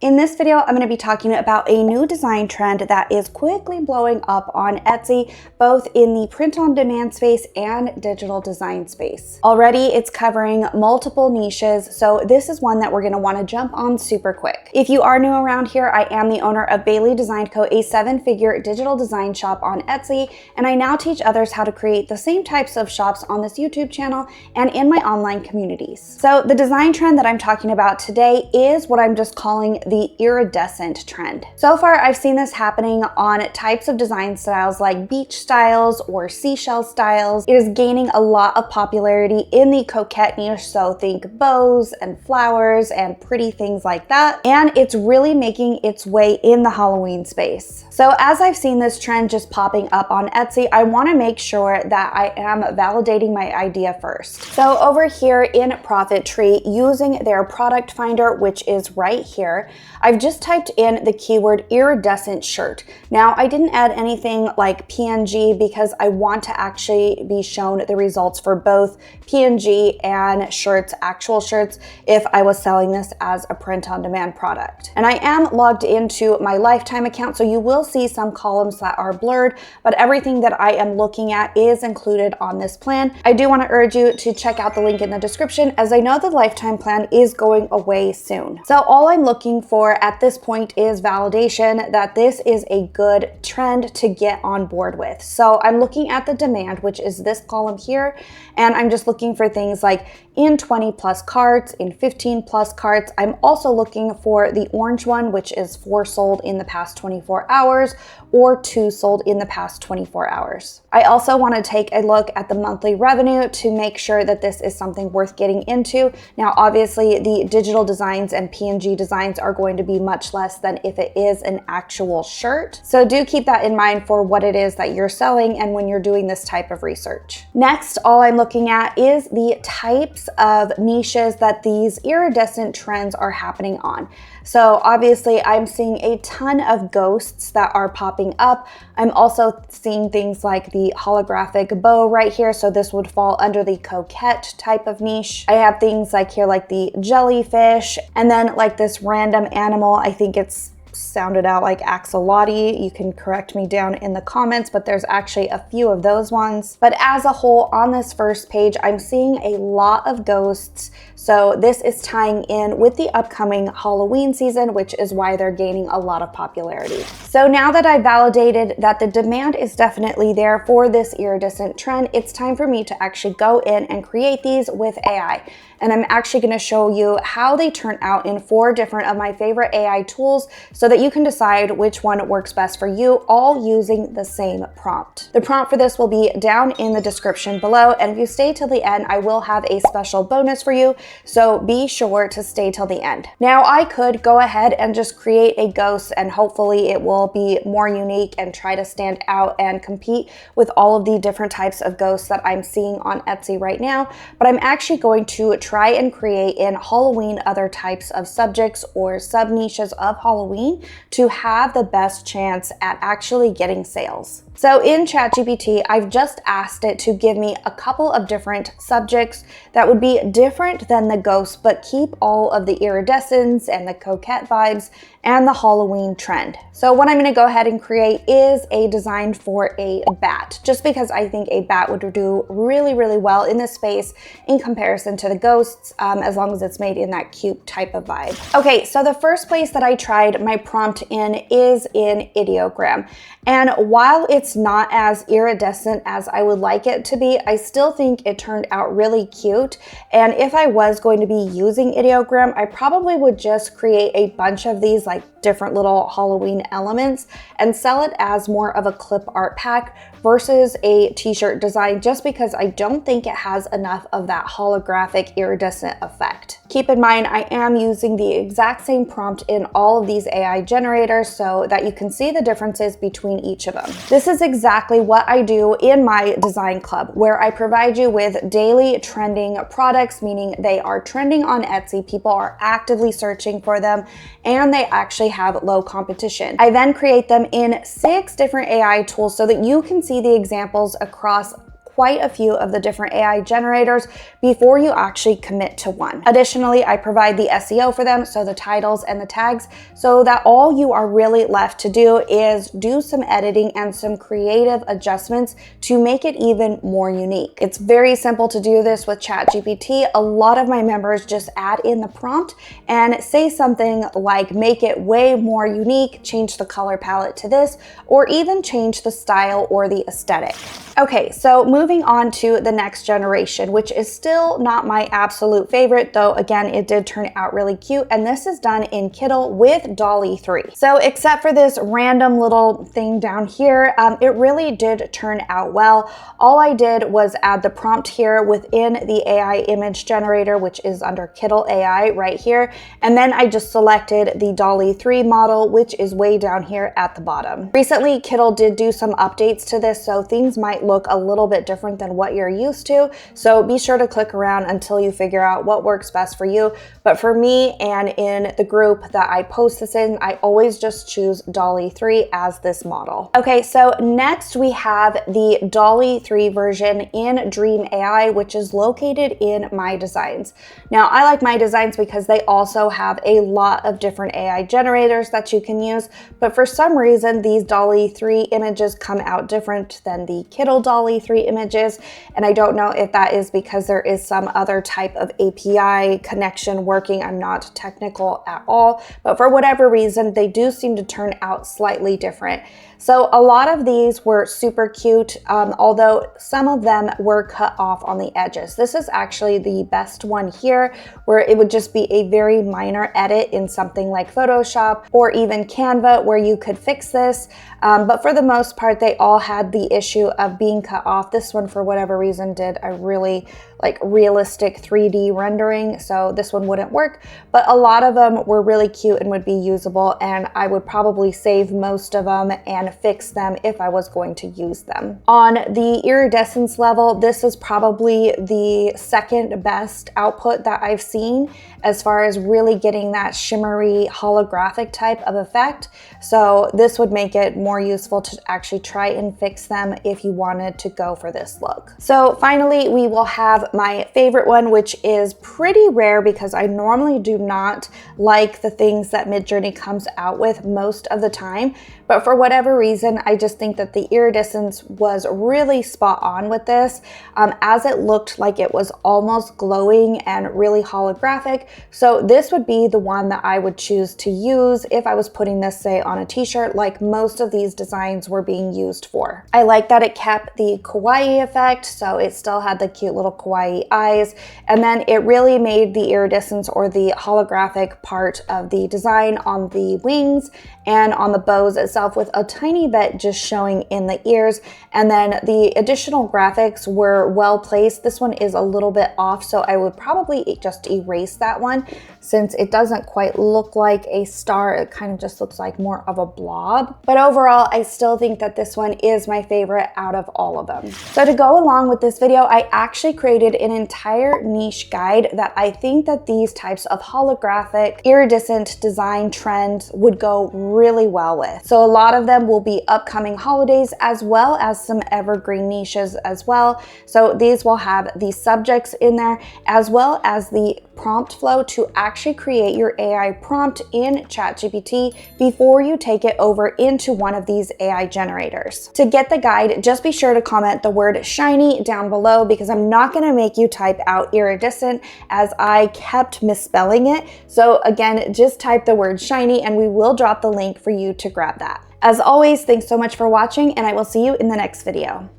In this video, I'm going to be talking about a new design trend that is quickly blowing up on Etsy, both in the print-on-demand space and digital design space. Already, it's covering multiple niches, so this is one that we're going to want to jump on super quick. If you are new around here, I am the owner of Bailey Design Co., a 7-figure digital design shop on Etsy, and I now teach others how to create the same types of shops on this YouTube channel and in my online communities. So the design trend that I'm talking about today is what I'm just calling the iridescent trend. So far, I've seen this happening on types of design styles like beach styles or seashell styles. It is gaining a lot of popularity in the coquette niche, so think bows and flowers and pretty things like that. And it's really making its way in the Halloween space. So as I've seen this trend just popping up on Etsy, I want to make sure that I am validating my idea first. So over here in Profit Tree, using their product finder, which is right here, I've just typed in the keyword iridescent shirt. Now, I didn't add anything like PNG because I want to actually be shown the results for both PNG and shirts, actual shirts, if I was selling this as a print-on-demand product. And I am logged into my lifetime account, so you will see some columns that are blurred, but everything that I am looking at is included on this plan. I do want to urge you to check out the link in the description, as I know the lifetime plan is going away soon. So all I'm looking for at this point is validation that this is a good trend to get on board with. So I'm looking at the demand, which is this column here, and I'm just looking for things like in 20 plus carts, in 15 plus carts. I'm also looking for the orange one, which is 4 sold in the past 24 hours or 2 sold in the past 24 hours. I also want to take a look at the monthly revenue to make sure that this is something worth getting into. Now, obviously the digital designs and PNG designs are going to be much less than if it is an actual shirt. So do keep that in mind for what it is that you're selling and when you're doing this type of research. Next, all I'm looking at is the types of niches that these iridescent trends are happening on. So obviously I'm seeing a ton of ghosts that are popping up. I'm also seeing things like the holographic bow right here. So this would fall under the coquette type of niche. I have things like here like the jellyfish, and then like this random animal. I think it's sounded out like axolotl. You can correct me down in the comments, but there's actually a few of those ones. But as a whole, on this first page, I'm seeing a lot of ghosts. So this is tying in with the upcoming Halloween season, which is why they're gaining a lot of popularity. So now that I've validated that the demand is definitely there for this iridescent trend, it's time for me to actually go in and create these with AI. And I'm actually going to show you how they turn out in 4 different of my favorite AI tools so that you can decide which one works best for you, all using the same prompt. The prompt for this will be down in the description below, and if you stay till the end, I will have a special bonus for you, so be sure to stay till the end. Now, I could go ahead and just create a ghost, and hopefully it will be more unique and try to stand out and compete with all of the different types of ghosts that I'm seeing on Etsy right now, but I'm actually going to try and create in Halloween other types of subjects or sub niches of Halloween to have the best chance at actually getting sales. So in ChatGPT, I've just asked it to give me a couple of different subjects that would be different than the ghost, but keep all of the iridescence and the coquette vibes and the Halloween trend. So what I'm going to go ahead and create is a design for a bat, just because I think a bat would do really, really well in this space in comparison to the ghosts, as long as it's made in that cute type of vibe. Okay, so the first place that I tried my prompt in is in ideogram. And while it's not as iridescent as I would like it to be, I still think it turned out really cute. And if I was going to be using ideogram, I probably would just create a bunch of these like different little Halloween elements and sell it as more of a clip art pack versus a t-shirt design, just because I don't think it has enough of that holographic iridescent effect. Keep in mind, I am using the exact same prompt in all of these AI generators so that you can see the differences between each of them. This is exactly what I do in my design club, where I provide you with daily trending products, meaning they are trending on Etsy, people are actively searching for them, and they actually have low competition. I then create them in 6 different AI tools so that you can see the examples across quite a few of the different AI generators before you actually commit to one. Additionally, I provide the SEO for them, so the titles and the tags, so that all you are really left to do is do some editing and some creative adjustments to make it even more unique. It's very simple to do this with ChatGPT. A lot of my members just add in the prompt and say something like, make it way more unique, change the color palette to this, or even change the style or the aesthetic. Okay, so moving on to the next generation, which is still not my absolute favorite, though again, it did turn out really cute, and this is done in Kittle with DALL-E 3. So except for this random little thing down here, it really did turn out well. All I did was add the prompt here within the AI image generator, which is under Kittle AI right here, and then I just selected the DALL-E 3 model, which is way down here at the bottom. Recently, Kittle did do some updates to this, so things might look a little bit different than what you're used to, so be sure to click around until you figure out what works best for you. But for me and in the group that I post this in, I always just choose DALL-E 3 as this model. Okay, so next we have the DALL-E 3 version in Dream AI, which is located in My Designs. Now, I like My Designs because they also have a lot of different AI generators that you can use, but for some reason, these DALL-E 3 images come out different than the Kittle DALL-E 3 images, and I don't know if that is because there is some other type of API connection working. I'm not technical at all, but for whatever reason, they do seem to turn out slightly different. So a lot of these were super cute, although some of them were cut off on the edges. This is actually the best one here, where it would just be a very minor edit in something like Photoshop or even Canva where you could fix this. But for the most part, they all had the issue of being cut off. This one, for whatever reason, did a really realistic 3D rendering, so this one wouldn't work, but a lot of them were really cute and would be usable, and I would probably save most of them and fix them if I was going to use them. On the iridescence level, this is probably the second best output that I've seen as far as really getting that shimmery holographic type of effect, so this would make it more useful to actually try and fix them if you wanted to go for this look. So finally, we will have my favorite one, which is pretty rare because I normally do not like the things that Midjourney comes out with most of the time, but for whatever reason, I just think that the iridescence was really spot on with this, as it looked like it was almost glowing and really holographic. So this would be the one that I would choose to use if I was putting this, say, on a t-shirt like most of these designs were being used for. I like that it kept the kawaii effect, so it still had the cute little kawaii eyes, and then it really made the iridescence or the holographic part of the design on the wings and on the bows itself, with a tiny bit just showing in the ears, and then the additional graphics were well placed. This one is a little bit off, so I would probably just erase that one since it doesn't quite look like a star. It kind of just looks like more of a blob, but overall I still think that this one is my favorite out of all of them. So to go along with this video, I actually created an entire niche guide that I think that these types of holographic iridescent design trends would go really well with. So a lot of them will be upcoming holidays, as well as some evergreen niches as well. So these will have the subjects in there, as well as the prompt flow to actually create your AI prompt in ChatGPT before you take it over into one of these AI generators. To get the guide, just be sure to comment the word shiny down below, because I'm not going to make you type out iridescent as I kept misspelling it. So again, just type the word shiny and we will drop the link for you to grab that. As always, thanks so much for watching, and I will see you in the next video.